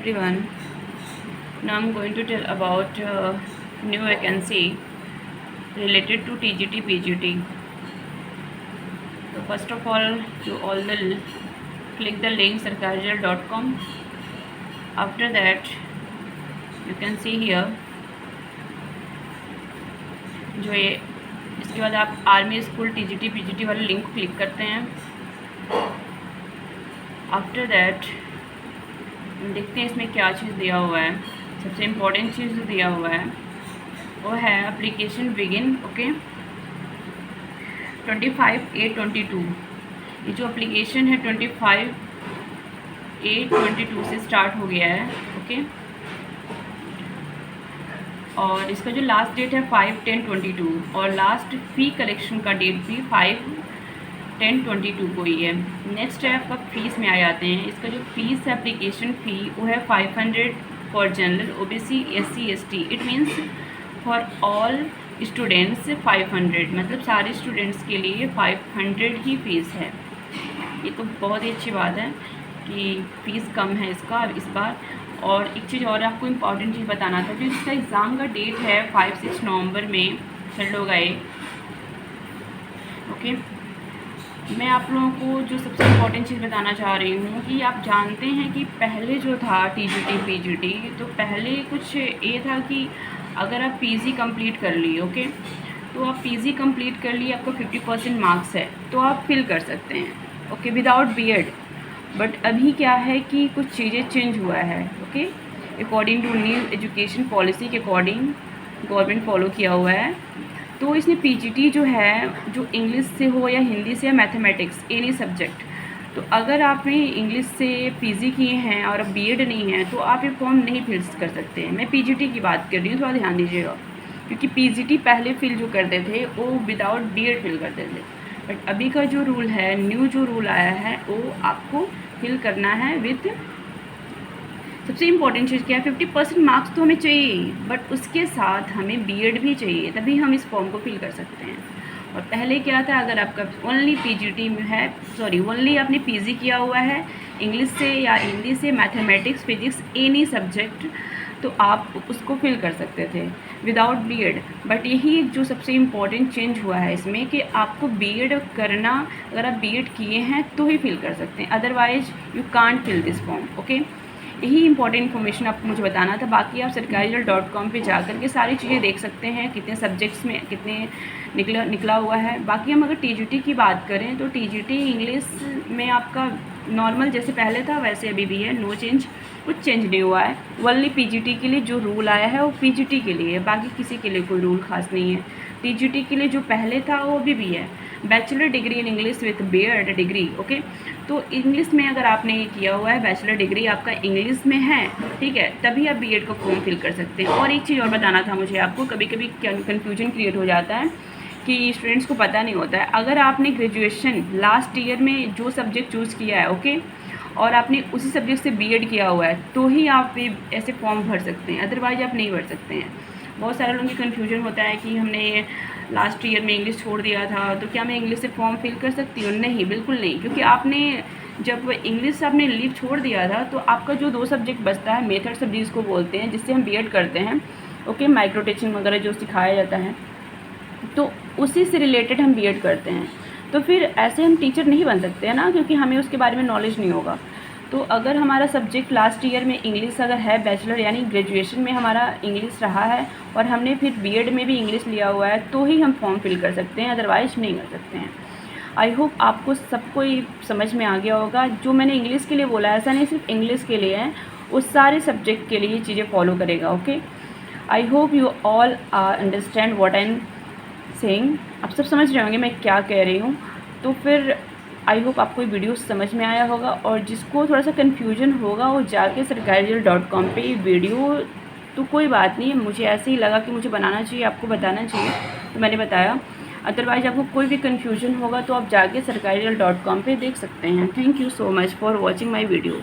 everyone. Now I'm going to tell about new vacancy related to TGT PGT. So first of all, you all will click the link sarkarijal.com. After that, you can see here जो ये इसके बाद आप army school TGT PGT वाले link को click करते हैं. After that देखते हैं इसमें क्या चीज़ दिया हुआ है. सबसे इम्पोर्टेंट चीज़ जो दिया हुआ है वो है एप्लीकेशन बिगिन. ओके, 25/8/22. ये जो एप्लीकेशन है 25/8/22 से स्टार्ट हो गया है. ओके, और इसका जो लास्ट डेट है 5/10/22 और लास्ट फ़ी कलेक्शन का डेट भी 5/10/22 को ही है. नेक्स्ट है आपका फ़ीस में आ जाते हैं. इसका जो फ़ीस है एप्लीकेशन फ़ी वो है 500 for general OBC SC ST. It means for all students 500, मतलब सारे स्टूडेंट्स के लिए 500 ही फ़ीस है. ये तो बहुत ही अच्छी बात है कि फ़ीस कम है इसका इस बार. और एक चीज़ और आपको इम्पॉर्टेंट चीज़ बताना था, जो इसका एग्ज़ाम का डेट है 5-6 नवंबर में चल होगा ये. ओके, मैं आप लोगों को जो सबसे इम्पॉर्टेंट चीज़ बताना चाह रही हूँ कि आप जानते हैं कि पहले जो था TGT PGT, तो पहले कुछ ये था कि अगर आप PG कंप्लीट कर लिए, ओके, तो आप PG कंप्लीट कर लिए, आपका 50% मार्क्स है तो आप फिल कर सकते हैं. Okay, without BEd. बट अभी क्या है कि कुछ चीज़ें चेंज हुआ है. Okay, according to new education policy के अकॉर्डिंग गवर्नमेंट फॉलो किया हुआ है. तो इसने PGT जो है, जो इंग्लिश से हो या हिंदी से या मैथमेटिक्स एनी सब्जेक्ट, तो अगर आपने इंग्लिश से PG किए हैं और अब BEd नहीं है तो आप ये फॉर्म नहीं फिल कर सकते हैं. मैं PGT की बात कर रही हूँ, थोड़ा ध्यान दीजिएगा, क्योंकि PGT पहले फिल जो करते थे वो विदाउट BEd फिल करते थे. बट अभी का जो रूल है, न्यू जो रूल आया है, वो आपको फिल करना है विथ, सबसे इम्पॉर्टेंट चीज़ क्या है, 50% मार्क्स तो हमें चाहिए, बट उसके साथ हमें BEd भी चाहिए, तभी हम इस फॉर्म को फिल कर सकते हैं. और पहले क्या था, अगर आपका ओनली PGT में है, ओनली आपने PG किया हुआ है इंग्लिश से या हिंदी से, मैथमेटिक्स, फिजिक्स, एनी सब्जेक्ट, तो आप उसको फिल कर सकते थे विदाउट BEd. बट यही जो सबसे इम्पॉर्टेंट चेंज हुआ है इसमें कि आपको BEd करना, अगर आप BEd किए हैं तो ही फिल कर सकते हैं, otherwise you can't fill this form. Okay, यही इंपॉर्टेंट इन्फॉर्मेशन आपको मुझे बताना था. बाकी आप sarkarijal.com पे जा कर के सारी चीज़ें देख सकते हैं, कितने सब्जेक्ट्स में कितने निकला हुआ है. बाकी हम अगर TGT की बात करें तो TGT इंग्लिश में आपका नॉर्मल जैसे पहले था वैसे अभी भी है, नो चेंज, कुछ चेंज नहीं हुआ है. ओनली PGT के लिए जो रूल आया है वो PGT के लिए है, बाकी किसी के लिए कोई रूल खास नहीं है. TGT के लिए जो पहले था वो अभी भी है, bachelor degree in English with BEd degree. Okay, तो इंग्लिश में अगर आपने ये किया हुआ है, बैचलर डिग्री आपका इंग्लिश में है, ठीक है, तभी आप BEd का फॉर्म फिल कर सकते हैं. और एक चीज़ और बताना था मुझे आपको, कभी कभी कन्फ्यूजन क्रिएट हो जाता है कि स्टूडेंट्स को पता नहीं होता है. अगर आपने ग्रेजुएशन लास्ट ईयर में जो सब्जेक्ट चूज़ किया है, ओके, और आपने उसी सब्जेक्ट से BEd किया हुआ है, तो ही आप ये ऐसे फॉर्म भर सकते हैं, अदरवाइज आप नहीं भर सकते हैं. बहुत सारे लोगों की कन्फ्यूजन होता है कि हमने लास्ट ईयर में इंग्लिश छोड़ दिया था तो क्या मैं इंग्लिश से फॉर्म फिल कर सकती हूँ? नहीं, बिल्कुल नहीं, क्योंकि आपने जब इंग्लिश आपने लीव छोड़ दिया था तो आपका जो 2 सब्जेक्ट बचता है, मेथड सब्जेक्ट जिसको बोलते हैं, जिससे हम BEd करते हैं, ओके, माइक्रो टीचिंग वगैरह जो सिखाया जाता है, तो उसी से रिलेटेड हम BEd करते हैं. तो फिर ऐसे हम टीचर नहीं बन सकते हैं ना, क्योंकि हमें उसके बारे में नॉलेज नहीं होगा. तो अगर हमारा सब्जेक्ट लास्ट ईयर में इंग्लिश अगर है, बैचलर यानी ग्रेजुएशन में हमारा इंग्लिश रहा है और हमने फिर BEd में भी इंग्लिश लिया हुआ है, तो ही हम फॉर्म फिल कर सकते हैं, अदरवाइज नहीं कर सकते हैं. आई होप आपको सबको ये समझ में आ गया होगा. जो मैंने इंग्लिश के लिए बोला ऐसा नहीं सिर्फ इंग्लिश के लिए है, उस सारे सब्जेक्ट के लिए ये चीज़ें फॉलो करेगा. Okay, I hope you all understand what I am saying. आप सब समझ रहे होंगे मैं क्या कह रही हूँ. तो फिर आई होप आपको ये वीडियो समझ में आया होगा, और जिसको थोड़ा सा कन्फ्यूजन होगा वो जाके sarkarijal.com पे वीडियो, तो कोई बात नहीं, मुझे ऐसे ही लगा कि मुझे बनाना चाहिए, आपको बताना चाहिए, तो मैंने बताया. अदरवाइज आपको कोई भी कन्फ्यूजन होगा तो आप जाके sarkarijal.com पे देख सकते हैं. Thank you so much for watching my video.